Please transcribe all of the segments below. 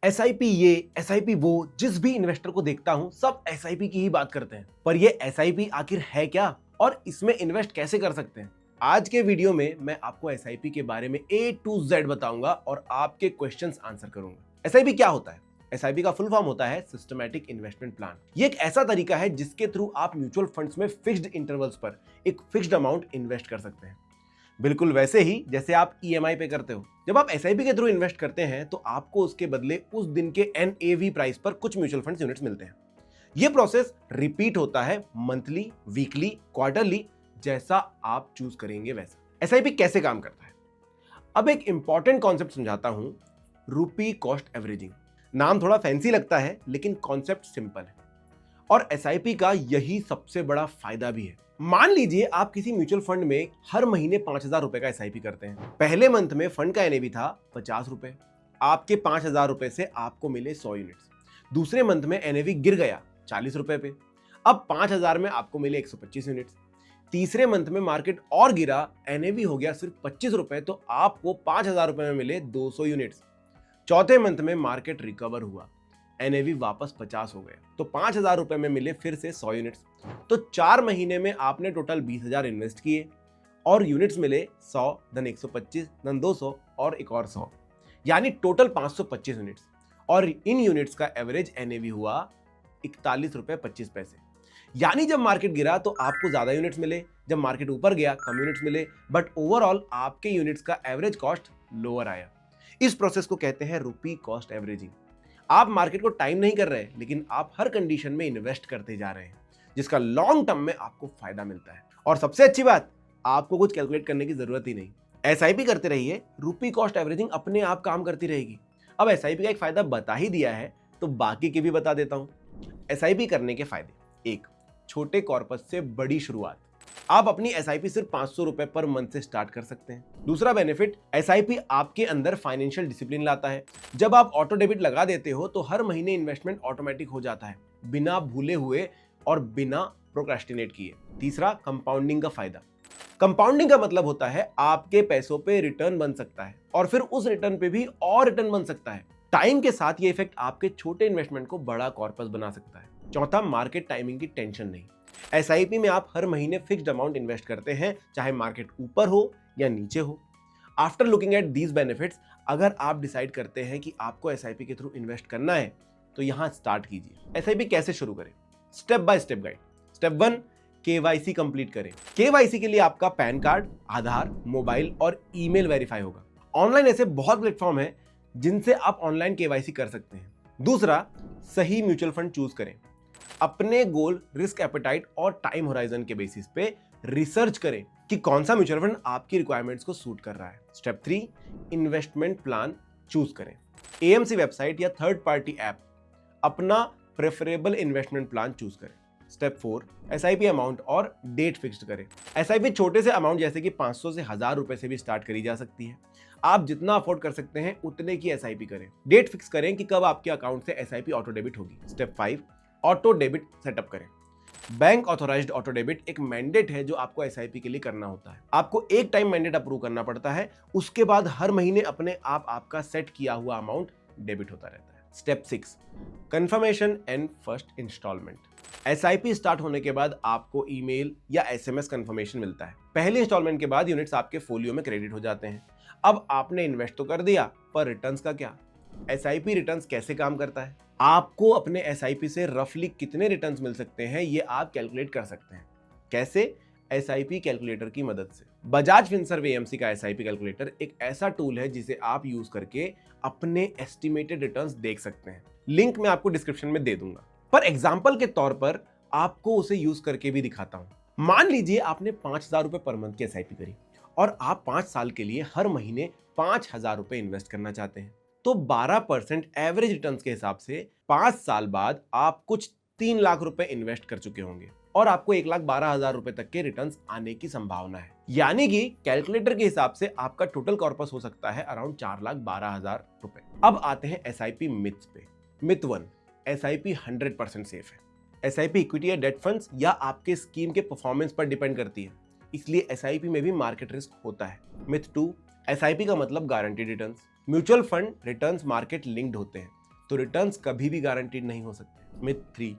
SIP ये, SIP वो, जिस भी इन्वेस्टर को देखता हूं सब एसआईपी की ही बात करते हैं। पर ये एसआईपी आखिर है क्या और इसमें इन्वेस्ट कैसे कर सकते हैं? आज के वीडियो में मैं आपको एसआईपी के बारे में A to Z बताऊंगा और आपके क्वेश्चंस आंसर करूंगा। एसआईपी क्या होता है? एसआईपी का फुल फॉर्म होता है सिस्टमैटिक इन्वेस्टमेंट प्लान। ये एक ऐसा तरीका है जिसके थ्रू आप म्यूचुअल फंड्स में फिक्स्ड इंटरवल्स पर एक फिक्स्ड अमाउंट इन्वेस्ट कर सकते हैं, बिल्कुल वैसे ही जैसे आप ईएमआई पे करते हो। जब आप एसआईपी के थ्रू इन्वेस्ट करते हैं तो आपको उसके बदले उस दिन के एनएवी प्राइस पर कुछ म्यूचुअल फंड्स यूनिट्स मिलते हैं। यह प्रोसेस रिपीट होता है मंथली, वीकली, क्वार्टरली, जैसा आप चूज करेंगे वैसा। एसआईपी कैसे काम करता है? अब एक इंपॉर्टेंट कॉन्सेप्ट समझाता हूं, रूपी कॉस्ट एवरेजिंग। नाम थोड़ा फैंसी लगता है लेकिन कॉन्सेप्ट सिंपल है और एसआईपी का यही सबसे बड़ा फायदा भी है। मान लीजिए आप किसी म्यूचुअल फंड में हर महीने 5,000 रुपए का एसआईपी करते हैं। पहले मंथ में फंड का एनएवी था 50 रुपए। आपके 5,000 रुपए से आपको मिले 100 यूनिट्स। दूसरे मंथ में एनएवी गिर गया 40 रुपए पे। अब 5,000 में आपको मिले 125 यूनिट्स। तीसरे मंथ में मार्केट और गिरा, एनएवी हो गया सिर्फ 25 रुपए, तो आपको 5,000 रुपए में मिले 200 यूनिट्स। चौथे मंथ में मार्केट रिकवर हुआ, एनएवी वापस 50 हो गया, तो 5,000 रुपए में मिले फिर से 100 यूनिट्स। तो 4 महीने में आपने टोटल 20,000 इन्वेस्ट किए और यूनिट्स मिले 100, धन 125, धन 200 और एक और 100, यानी टोटल 525 यूनिट्स। और इन यूनिट्स का एवरेज एनएवी हुआ 41 रुपए 25 पैसे। यानी जब मार्केट गिरा तो आपको ज्यादा यूनिट्स मिले, जब मार्केट ऊपर गया कम यूनिट्स मिले, बट ओवरऑल आपके यूनिट्स का एवरेज कॉस्ट लोअर आया। इस प्रोसेस को कहते हैं रूपी कॉस्ट एवरेजिंग। आप मार्केट को टाइम नहीं कर रहे, लेकिन आप हर कंडीशन में इन्वेस्ट करते जा रहे हैं, जिसका लॉन्ग टर्म में आपको फायदा मिलता है। और सबसे अच्छी बात, आपको कुछ कैलकुलेट करने की जरूरत ही नहीं। एसआईपी करते रहिए, रूपी कॉस्ट एवरेजिंग अपने आप काम करती रहेगी। अब एसआईपी का एक फायदा बता ही दिया है तो बाकी के भी बता देता हूं। एसआईपी करने के फायदे: एक, छोटे कॉर्पस से बड़ी शुरुआत। आप अपनी एसआईपी सिर्फ 500 रुपए पर मंथ से स्टार्ट कर सकते हैं। दूसरा बेनिफिट, एसआईपी आपके अंदर फाइनेंशियल डिसिप्लिन लाता है। जब आप ऑटो डेबिट लगा देते हो तो हर महीने इन्वेस्टमेंट ऑटोमेटिक हो जाता है, बिना भूले हुए और बिना प्रोक्रेस्टिनेट किए। तीसरा, कंपाउंडिंग का फायदा। कंपाउंडिंग का मतलब होता है आपके पैसों पे रिटर्न बन सकता है और फिर उस रिटर्न पे भी और रिटर्न बन सकता है। टाइम के साथ ये इफेक्ट आपके छोटे इन्वेस्टमेंट को बड़ा कॉर्पस बना सकता है। चौथा, मार्केट टाइमिंग की टेंशन नहीं। एसआईपी में आप हर महीने फिक्स्ड अमाउंट इन्वेस्ट करते हैं, चाहे मार्केट ऊपर हो या नीचे हो। After looking at these benefits, अगर आप डिसाइड करते हैं कि आपको एसआईपी के थ्रू इन्वेस्ट करना है तो यहां स्टार्ट कीजिए। एसआईपी कैसे शुरू करें? Step by step guide. Step 1, KYC complete करें। केवाईसी के लिए आपका पैन कार्ड, आधार, मोबाइल और ईमेल वेरीफाई होगा। ऑनलाइन ऐसे बहुत प्लेटफॉर्म है जिनसे आप ऑनलाइन केवाईसी कर सकते हैं। दूसरा, सही म्यूचुअल फंड चूज करें। अपने गोल, रिस्क एपेटाइट और टाइम होराइजन के बेसिस पे रिसर्च करें कि कौन सा म्यूचुअल फंड आपकी रिक्वायरमेंट्स को सूट कर रहा है। स्टेप 3, इन्वेस्टमेंट प्लान चूज करें। एएमसी वेबसाइट या थर्ड पार्टी ऐप अपना प्रेफरेबल इन्वेस्टमेंट प्लान चूज करें। स्टेप 4, एसआईपी अमाउंट और डेट फिक्स्ड करें। एसआईपी छोटे से अमाउंट जैसे कि 500 से 1,000 रुपए से भी स्टार्ट करी जा सकती है। आप जितना अफोर्ड कर सकते हैं उतने की एसआईपी करें। डेट फिक्स करें कि कब आपके अकाउंट से एसआईपी ऑटो डेबिट होगी। स्टेप 5, ऑटो डेबिट सेटअप करें। बैंक ऑथोराइज्ड ऑटो डेबिट एक मैंडेट है जो आपको एसआईपी के लिए करना होता है। आपको एक टाइम मैंडेट अप्रूव करना पड़ता है, उसके बाद हर महीने अपने आप आपका सेट किया हुआ अमाउंट डेबिट होता रहता है। Step 6, confirmation and first instalment. SIP start होने के बाद आपको ईमेल या एसएमएस कंफर्मेशन मिलता है। पहले इंस्टॉलमेंट के बाद यूनिट्स आपके फोलियो में क्रेडिट हो जाते हैं। अब आपने इन्वेस्ट तो कर दिया, पर रिटर्न्स का क्या? एसआईपी रिटर्न्स कैसे काम करता है? आपको अपने एसआईपी से रफली कितने रिटर्न्स मिल सकते हैं ये आप कैलकुलेट कर सकते हैं। कैसे? एसआईपी कैलकुलेटर की मदद से। बजाज फिनसर्व एएमसी का एसआईपी कैलकुलेटर एक ऐसा टूल है जिसे आप यूज करके अपने एस्टिमेटेड रिटर्न्स देख सकते हैं। लिंक मैं आपको डिस्क्रिप्शन में दे दूंगा, पर एग्जांपल के तौर पर आपको उसे यूज करके भी दिखाता हूं। मान लीजिए आपने 5,000 रुपए पर मंथ की एसआईपी करी और आप 5 साल के लिए हर महीने 5,000 रुपए इन्वेस्ट करना चाहते हैं, तो 12% एवरेज रिटर्न्स के हिसाब से 5 साल बाद आप कुछ 3 लाख रुपए इन्वेस्ट कर चुके होंगे और आपको 1,12,000 रुपए तक के रिटर्न्स आने की संभावना है। यानी कि कैलकुलेटर के हिसाब से आपका टोटल कॉर्पस हो सकता है अराउंड 4,12,000 रुपए। अब आते हैं एसआईपी मिथ्स पे। मिथ 1, एसआईपी 100% सेफ है। एसआईपी इक्विटी या डेट फंड्स या आपके स्कीम के परफॉर्मेंस पर डिपेंड करती है, इसलिए एसआईपी में भी मार्केट रिस्क होता है। मिथ 2, एसआईपी का मतलब guaranteed returns. Mutual fund returns market linked होते हैं, तो रिटर्न्स कभी भी गारंटीड नहीं हो सकते। मिथ 3,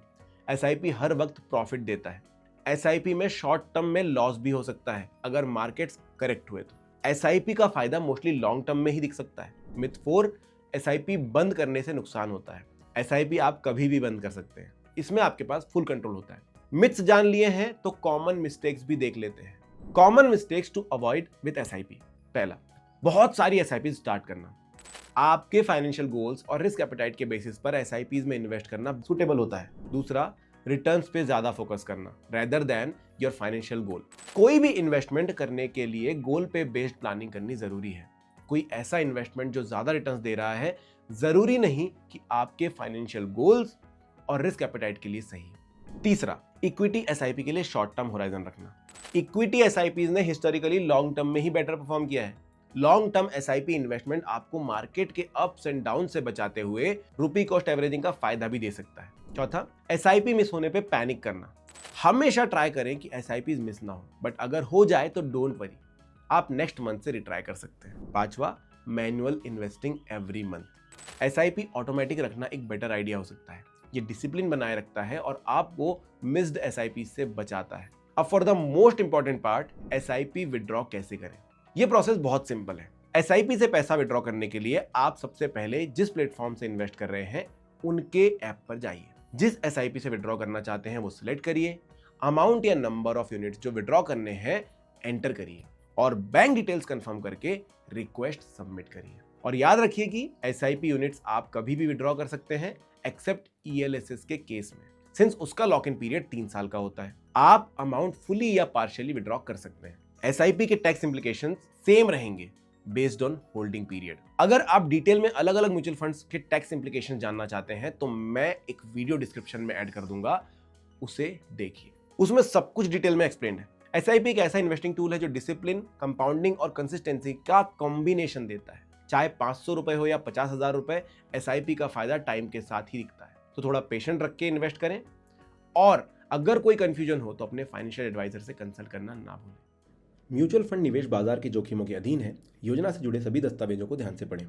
एसआईपी हर वक्त प्रॉफिट देता है। एसआईपी में शॉर्ट टर्म में लॉस भी हो सकता है अगर मार्केट्स करेक्ट हुए तो। एसआईपी का फायदा मोस्टली लॉन्ग टर्म में ही दिख सकता है। मिथ 4, एसआईपी बंद करने से नुकसान होता है। एसआईपी आप कभी भी बंद कर सकते हैं, इसमें आपके पास फुल कंट्रोल होता है। मिथ्स जान लिए हैं तो कॉमन मिस्टेक्स भी देख लेते हैं। Common mistakes to avoid with SIP. पहला, बहुत सारी एसआईपी स्टार्ट करना। आपके फाइनेंशियल गोल्स और रिस्क एपेटाइट के बेसिस पर एसआईपीज में इन्वेस्ट करना सुटेबल होता है। दूसरा, रिटर्न्स पे ज्यादा फोकस करना rather than your financial goal. कोई भी इन्वेस्टमेंट करने के लिए गोल पे बेस्ड प्लानिंग करनी जरूरी है। कोई ऐसा इन्वेस्टमेंट जो ज्यादा रिटर्न्स दे रहा है जरूरी नहीं कि आपके फाइनेंशियल गोल्स और रिस्क एपेटाइट के लिए सही है। तीसरा, इक्विटी एसआईपी के लिए शॉर्ट टर्म होराइजन रखना। इक्विटी एसआईपीज ने हिस्टोरिकली लॉन्ग टर्म में ही बेटर परफॉर्म किया है। लॉन्ग टर्म एसआईपी इन्वेस्टमेंट आपको मार्केट के अप्स एंड डाउन से बचाते हुए रुपी कॉस्ट एवरेजिंग का फायदा भी दे सकता है। चौथा, एसआईपी मिस होने पे पैनिक करना। हमेशा ट्राई करें कि एसआईपी मिस ना हो, बट अगर हो जाए तो डोंट वरी, आप नेक्स्ट मंथ से रिट्राई कर सकते हैं। पांचवा, manual investing every month. SIP automatic रखना एक बेटर आइडिया हो सकता है। ये डिसिप्लिन बनाए रखता है और आपको मिस्ड एसआईपी से बचाता है। अब for the most important part, SIP withdraw कैसे करें। ये प्रोसेस बहुत सिंपल है। एसआईपी से पैसा विड्रॉ करने के लिए आप सबसे पहले जिस प्लेटफॉर्म से इन्वेस्ट कर रहे हैं उनके ऐप पर जाइए। जिस एसआईपी से विड्रॉ करना चाहते हैं वो सिलेक्ट करिए, अमाउंट या नंबर ऑफ यूनिट्स जो विड्रॉ करने हैं एंटर करिए और बैंक डिटेल्स कंफर्म करके रिक्वेस्ट सबमिट करिए। और याद रखिए कि एसआईपी यूनिट्स आप कभी भी विड्रॉ कर सकते हैं एक्सेप्ट ईएलएसएस के केस में, सिंस उसका लॉक इन पीरियड 3 साल का होता है। आप अमाउंट फुली या पार्शियली विड्रॉ कर सकते हैं। एसआईपी के टैक्स इंप्लीकेशंस सेम रहेंगे बेस्ड ऑन होल्डिंग पीरियड। अगर आप डिटेल में अलग अलग म्यूचुअल फंड्स के टैक्स इंप्लीकेशन जानना चाहते हैं तो मैं एक वीडियो डिस्क्रिप्शन में ऐड कर दूंगा, उसे देखिए, उसमें सब कुछ डिटेल में एक्सप्लेन है। एसआईपी एक ऐसा इन्वेस्टिंग टूल है जो डिसिप्लिन, कंपाउंडिंग और कंसिस्टेंसी का कॉम्बिनेशन देता है। चाहे 500 रुपए हो या 50,000 रुपए, एसआईपी का फायदा टाइम के साथ ही दिखता है। तो थोड़ा पेशेंट रख के इन्वेस्ट करें और अगर कोई कंफ्यूजन हो तो अपने फाइनेंशियल एडवाइजर से कंसल्ट करना ना भूलें। म्यूचुअल फंड निवेश बाजार के जोखिमों के अधीन है। योजना से जुड़े सभी दस्तावेजों को ध्यान से पढ़ें।